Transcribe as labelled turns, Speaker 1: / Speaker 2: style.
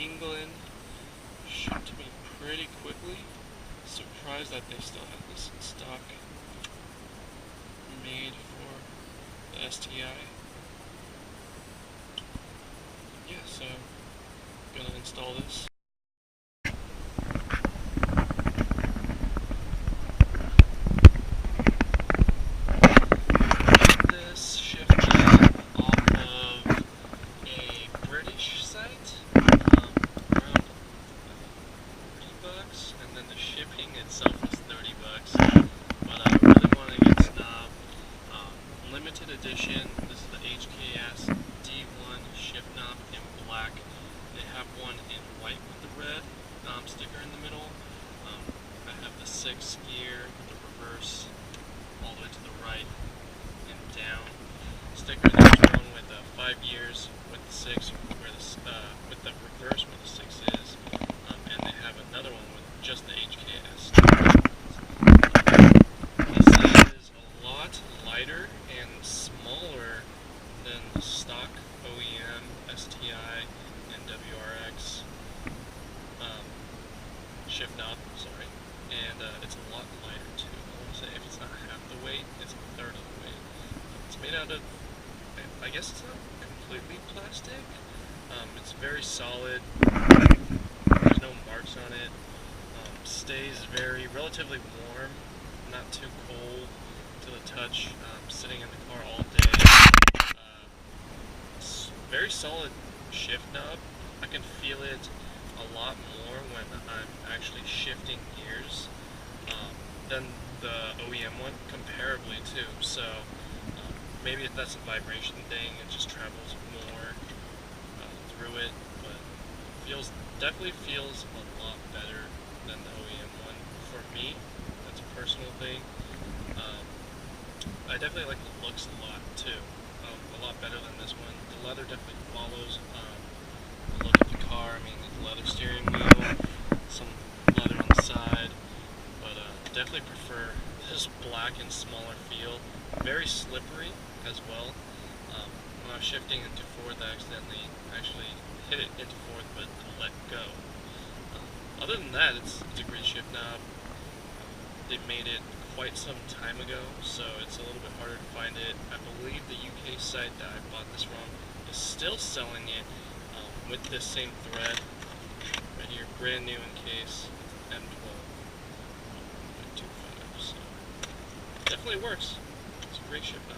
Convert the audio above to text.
Speaker 1: England, shipped to me pretty quickly. Surprised that they still have this in stock. Made for the STI. Yeah, so I'm gonna install this. This shift knob off of a British site, around $40, and then the shipping itself was $30. But I really want to get this knob. Limited edition. This is the HKS D1 shift knob in black. They have one in white with the red sticker in the middle. I have the 6 gear with the reverse all the way to the right and down sticker. There's one with 5 gears with the 6 where with the reverse where the 6 is, and they have another one with just the HKS. This is a lot lighter and smaller than the stock OEM STI and WRX shift knob, sorry, and it's a lot lighter too. I want to say if it's not half the weight, it's a third of the weight. It's made out of, I guess it's not completely plastic. It's very solid. There's no marks on it. Stays relatively warm, not too cold to the touch. Sitting in the car all day. It's very solid shift knob. I can feel it a lot more when I'm actually shifting gears than the OEM one, comparably too. So maybe if that's a vibration thing, it just travels more through it, but definitely feels a lot better than the OEM one for me. That's a personal thing. I definitely like the looks a lot too, a lot better than this one. The leather definitely follows the look of the car. I mean, the leather steering wheel, some leather on the side, but definitely prefer this black and smaller feel. Very slippery as well. When I was shifting into fourth, I accidentally actually hit it into fourth, but let go. Other than that, it's a great shift knob. They made it quite some time ago, so it's a little bit harder to find it. I believe the UK site that I bought this from is still selling it with this same thread right here, brand new in case. It's M12.25, so definitely works. It's a great shift knob.